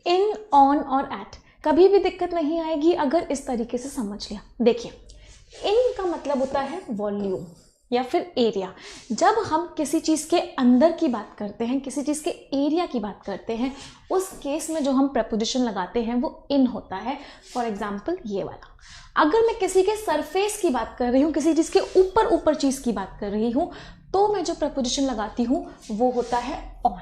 इन, on और eight कभी भी दिक्कत नहीं आएगी अगर इस तरीके से समझ लिया। देखिए, इन का मतलब होता है वॉल्यूम या फिर एरिया। जब हम किसी चीज़ के अंदर की बात करते हैं, किसी चीज़ के एरिया की बात करते हैं, उस केस में जो हम प्रपोजिशन लगाते हैं वो इन होता है। फॉर एग्जाम्पल ये वाला, अगर मैं किसी के सरफेस की बात कर रही हूँ, किसी चीज़ के ऊपर ऊपर चीज़ की बात कर रही हूँ, तो मैं जो प्रपोजिशन लगाती हूँ वो होता है ऑन।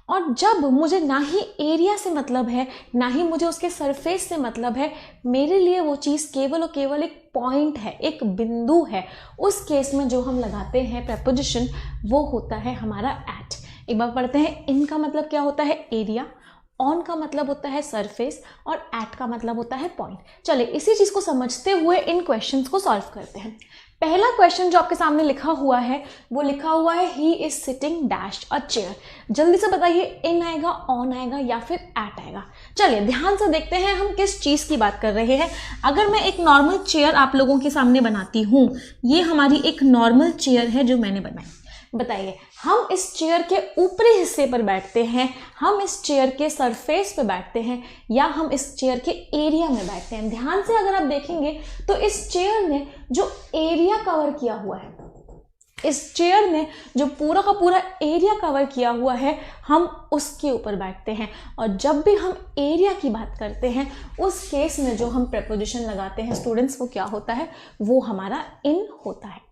और जब मुझे ना ही एरिया से मतलब है, ना ही मुझे उसके सरफेस से मतलब है, मेरे लिए वो चीज़ केवल और केवल एक पॉइंट है, एक बिंदु है, उस केस में जो हम लगाते हैं प्रपोजिशन वो होता है हमारा एट। एक बार पढ़ते हैं, इन का मतलब क्या होता है एरिया, ऑन का मतलब होता है सरफेस और एट का मतलब होता है पॉइंट। चलिए इसी चीज़ को समझते हुए इन क्वेश्चंस को सॉल्व करते हैं। पहला क्वेश्चन जो आपके सामने लिखा हुआ है वो लिखा हुआ है he is sitting dash a chair. जल्दी से बताइए, इन आएगा, ऑन आएगा या फिर एट आएगा। चलिए ध्यान से देखते हैं हम किस चीज़ की बात कर रहे हैं। अगर मैं एक नॉर्मल चेयर आप लोगों के सामने बनाती हूँ, ये हमारी एक नॉर्मल चेयर है जो मैंने बनाई। बताइए, हम इस चेयर के ऊपरी हिस्से पर बैठते हैं, हम इस चेयर के सरफेस पे बैठते हैं, या हम इस चेयर के एरिया में बैठते हैं। ध्यान से अगर आप देखेंगे तो इस चेयर ने जो एरिया कवर किया हुआ है, इस चेयर ने जो पूरा का पूरा एरिया कवर किया हुआ है, हम उसके ऊपर बैठते हैं। और जब भी हम एरिया की बात करते हैं, उस केस में जो हम प्रपोजिशन लगाते हैं स्टूडेंट्स, वो क्या होता है, वो हमारा इन होता है।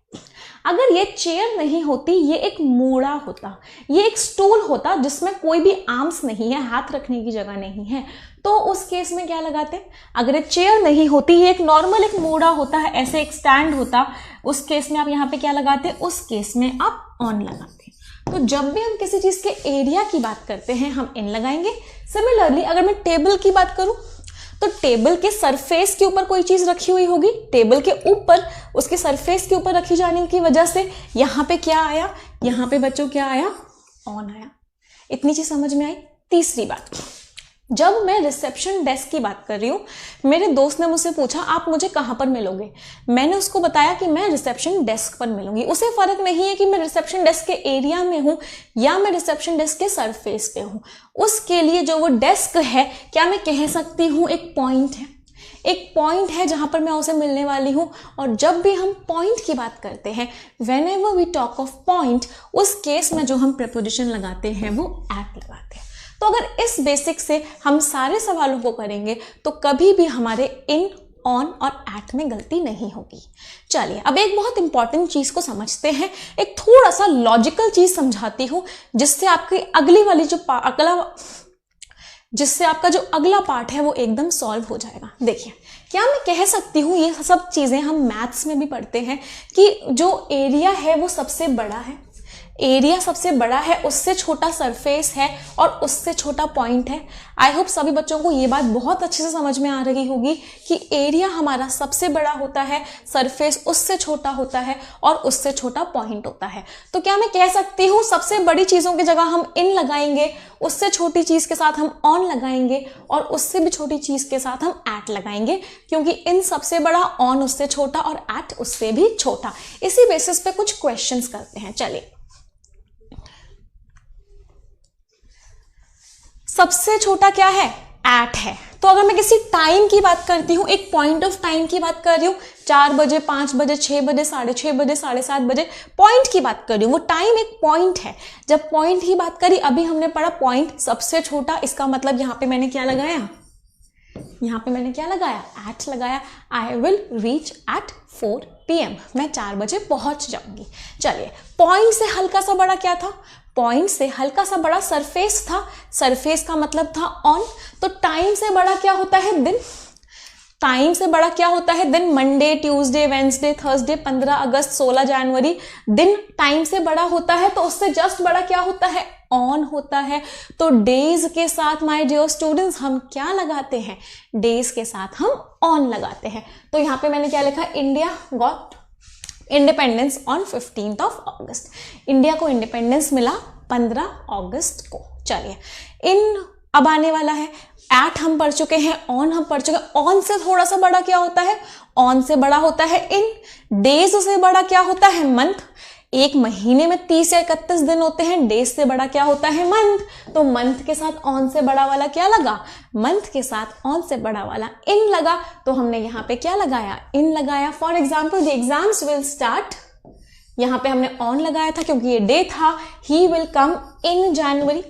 अगर ये चेयर नहीं होती, ये एक मूड़ा होता, ये एक स्टूल होता जिसमें कोई भी आर्म्स नहीं है, हाथ रखने की जगह नहीं है, तो उस केस में क्या लगाते? अगर ये चेयर नहीं होती, ये एक नॉर्मल एक मूड़ा होता है, ऐसे एक स्टैंड होता, उस केस में आप यहाँ पे क्या लगाते? उस केस में आप ऑन लगाते। तो जब भी हम किसी चीज के एरिया की बात करते हैं हम इन लगाएंगे। सिमिलरली अगर मैं टेबल की बात करूं तो टेबल के सरफेस के ऊपर कोई चीज रखी हुई होगी, टेबल के ऊपर उसके सरफेस के ऊपर रखी जाने की वजह से यहाँ पे क्या आया, यहाँ पे बच्चों क्या आया? ऑन आया। इतनी चीज समझ में आई। तीसरी बात, जब मैं रिसेप्शन डेस्क की बात कर रही हूँ, मेरे दोस्त ने मुझसे पूछा आप मुझे कहाँ पर मिलोगे, मैंने उसको बताया कि मैं रिसेप्शन डेस्क पर मिलूंगी। उसे फर्क नहीं है कि मैं रिसेप्शन डेस्क के एरिया में हूँ या मैं रिसेप्शन डेस्क के सरफेस पे हूँ। उसके लिए जो वो डेस्क है, क्या मैं कह सकती हूँ एक पॉइंट है, एक पॉइंट है जहां पर मैं उसे मिलने वाली हूं। और जब भी हम पॉइंट की बात करते हैं, whenever we talk of point, उस केस में जो हम प्रपोजिशन लगाते हैं वो एट लगाते हैं। तो अगर इस बेसिक से हम सारे सवालों को करेंगे तो कभी भी हमारे इन, ऑन और एट में गलती नहीं होगी। चलिए अब एक बहुत इंपॉर्टेंट चीज को समझते हैं, एक थोड़ा सा लॉजिकल चीज समझाती हूँ जिससे आपकी अगली वाली जिससे आपका जो अगला पार्ट है वो एकदम सॉल्व हो जाएगा। देखिए, क्या मैं कह सकती हूँ, ये सब चीजें हम मैथ्स में भी पढ़ते हैं कि जो एरिया है वो सबसे बड़ा है, एरिया सबसे बड़ा है, उससे छोटा सरफेस है और उससे छोटा पॉइंट है। आई होप सभी बच्चों को ये बात बहुत अच्छे से समझ में आ रही होगी कि एरिया हमारा सबसे बड़ा होता है, सरफेस उससे छोटा होता है और उससे छोटा पॉइंट होता है। तो क्या मैं कह सकती हूँ सबसे बड़ी चीजों की जगह हम इन लगाएंगे, उससे छोटी चीज के साथ हम ऑन लगाएंगे और उससे भी छोटी चीज के साथ हम एट लगाएंगे, क्योंकि इन सबसे बड़ा, ऑन उससे छोटा और एट उससे भी छोटा। इसी बेसिस पे कुछ क्वेश्चंस करते हैं। चलिए, सबसे छोटा क्या है? एट है। तो अगर मैं किसी टाइम की बात करती हूँ, एक पॉइंट ऑफ टाइम की बात कर रही हूँ, 4 बजे, 5 बजे, 6 बजे, 6:30 बजे, 7:30 बजे, पॉइंट की बात कर रही हूँ, वो टाइम एक पॉइंट है। जब पॉइंट की बात करी, अभी हमने पढ़ा पॉइंट सबसे छोटा, इसका मतलब यहाँ पे मैंने क्या लगाया? यहाँ पे मैंने क्या लगाया? एट लगाया। I will reach at 4 PM, मैं 4 बजे पहुंच जाऊंगी। चलिए, पॉइंट से हल्का सा बड़ा क्या था? पॉइंट से हल्का सा बड़ा सरफेस था, सरफेस का मतलब था ऑन। तो टाइम से बड़ा क्या होता है? दिन। टाइम से बड़ा क्या होता है? दिन। मंडे, ट्यूसडे, वेंसडे, थर्सडे, 15 अगस्त, 16 जनवरी, दिन टाइम से बड़ा होता है। तो उससे जस्ट बड़ा क्या होता है? ऑन होता है। तो डेज के साथ माय डियर स्टूडेंट्स हम क्या लगाते हैं? डेज के साथ हम ऑन लगाते हैं। तो यहाँ पे मैंने क्या लिखा? India got independence on 15th of August। India को इंडिपेंडेंस मिला 15 अगस्त को। चलिए, इन अब आने वाला है। एट हम पढ़ चुके हैं, ऑन हम पढ़ चुके हैं। ऑन से थोड़ा सा बड़ा क्या होता है? ऑन से बड़ा होता है इन। डेज से बड़ा क्या होता है? मंथ। एक महीने में 30 या 31 दिन होते हैं, डेज से बड़ा क्या होता है, मंथ। तो मंथ के साथ ऑन से बड़ा वाला क्या लगा, मंथ के साथ ऑन से बड़ा वाला इन लगा, तो हमने यहाँ पे क्या लगाया, इन लगाया। For example the exams will start, यहाँ पे हमने ऑन लगाया था क्योंकि ये डे था। ही विल कम इन जनवरी,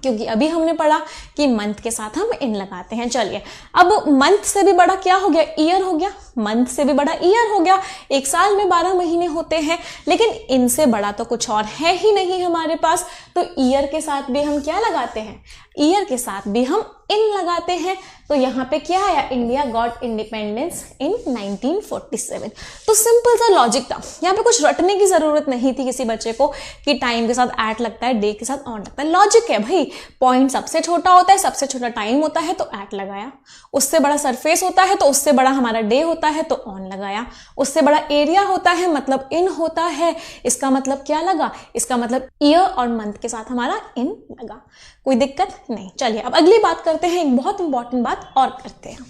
क्योंकि अभी हमने पढ़ा कि मंथ के साथ हम इन लगाते हैं। चलिए, अब मंथ से भी बड़ा क्या हो गया, ईयर हो गया। मंथ से भी बड़ा ईयर हो गया। एक साल में 12 महीने होते हैं, लेकिन इनसे बड़ा तो कुछ और है ही नहीं हमारे पास, तो ईयर के साथ भी हम क्या लगाते हैं, ईयर के साथ भी हम इन लगाते हैं। तो यहाँ पे क्या आया, इंडिया गॉट इंडिपेंडेंस इन 1947। तो सिंपल सा लॉजिक था, यहाँ पे कुछ रटने की जरूरत नहीं थी किसी बच्चे को कि टाइम के साथ एट लगता है, डे के साथ ऑन लगता है। लॉजिक है भाई, पॉइंट सबसे छोटा होता है, सबसे छोटा टाइम होता है तो एट लगाया, उससे बड़ा सरफेस होता है तो उससे बड़ा हमारा डे होता है तो ऑन लगाया, उससे बड़ा एरिया होता है मतलब इन होता है, इसका मतलब क्या लगा, इसका मतलब ईयर और मंथ के साथ हमारा इन लगा। कोई दिक्कत नहीं। चलिए अब अगली बात करते हैं, एक बहुत इंपॉर्टेंट बात और करते हैं।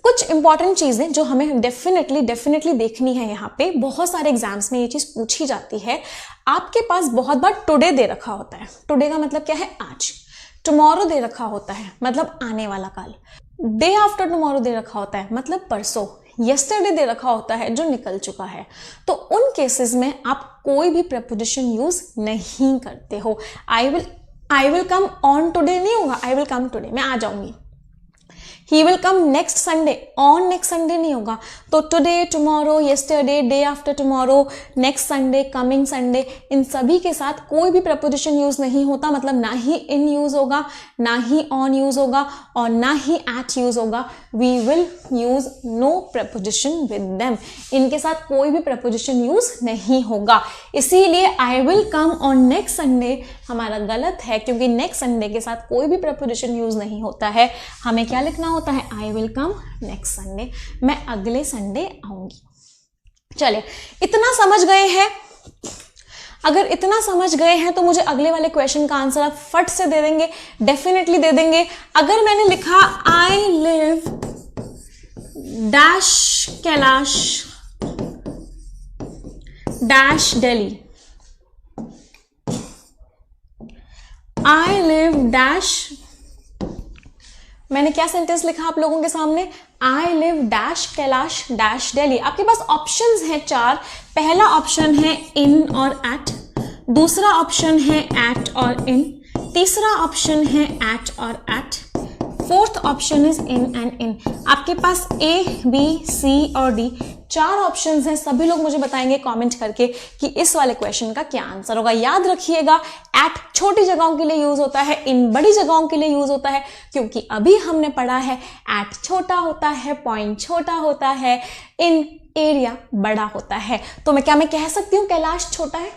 कुछ इंपॉर्टेंट चीजें जो हमें डेफिनेटली देखनी है। यहाँ पे बहुत सारे एग्जाम्स में ये चीज पूछी जाती है। आपके पास बहुत बार टुडे दे रखा होता है, टुडे का मतलब क्या है, आज। टुमारो दे रखा होता है मतलब आने वाला कल। डे आफ्टर टुमारो दे रखा होता है मतलब परसों। यस्टरडे दे रखा होता है जो निकल चुका है। तो उन केसेस में आप कोई भी प्रेपोजिशन यूज नहीं करते हो। I will come on today नहीं होगा, आई विल कम टुडे, मैं आ जाऊंगी। He will come next Sunday, on next Sunday नहीं होगा। तो today, tomorrow, yesterday, day after tomorrow, next Sunday, coming Sunday, इन सभी के साथ कोई भी प्रपोजिशन यूज नहीं होता। मतलब ना ही इन यूज होगा, ना ही ऑन यूज होगा और ना ही एट यूज होगा। We will use no preposition with them. इनके साथ कोई भी प्रपोजिशन यूज नहीं होगा। इसीलिए I will come on next Sunday हमारा गलत है, क्योंकि नेक्स्ट संडे के साथ कोई भी प्रपोजिशन यूज नहीं होता है। हमें क्या लिखना होता है, आई विल कम नेक्स्ट संडे, मैं अगले संडे आऊंगी। चलिए, इतना समझ गए हैं। अगर इतना समझ गए हैं तो मुझे अगले वाले क्वेश्चन का आंसर आप फट से दे देंगे, डेफिनेटली दे देंगे। अगर मैंने लिखा I live dash Kailash dash Delhi, I live dash, मैंने क्या सेंटेंस लिखा आप लोगों के सामने, I live dash Kailash dash Delhi. आपके पास ऑप्शंस हैं 4। पहला ऑप्शन है इन और एट, दूसरा ऑप्शन है एट और इन, तीसरा ऑप्शन है एट और at, fourth option is in and in. आपके पास ए, बी, सी और डी 4 ऑप्शंस हैं। सभी लोग मुझे बताएंगे कमेंट करके कि इस वाले क्वेश्चन का क्या आंसर होगा। याद रखिएगा, एट छोटी जगहों के लिए यूज होता है, इन बड़ी जगहों के लिए यूज होता है, क्योंकि अभी हमने पढ़ा है एट छोटा होता है, पॉइंट छोटा होता है, इन एरिया बड़ा होता है। तो मैं कह सकती हूँ कैलाश छोटा है,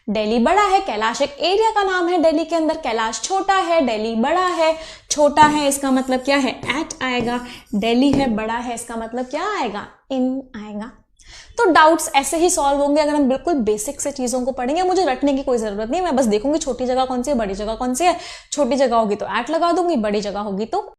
दिल्ली बड़ा है। कैलाश एक एरिया का नाम है दिल्ली के अंदर, कैलाश छोटा है, दिल्ली बड़ा है। छोटा है इसका मतलब क्या है, एट आएगा। दिल्ली है, बड़ा है, इसका मतलब क्या आएगा, इन आएगा। तो डाउट्स ऐसे ही सॉल्व होंगे अगर हम बिल्कुल बेसिक से चीजों को पढ़ेंगे। मुझे रटने की कोई जरूरत नहीं, मैं बस देखूंगी छोटी जगह कौन सी है, बड़ी जगह कौन सी है। छोटी जगह होगी तो एट लगा दूंगी, बड़ी जगह होगी तो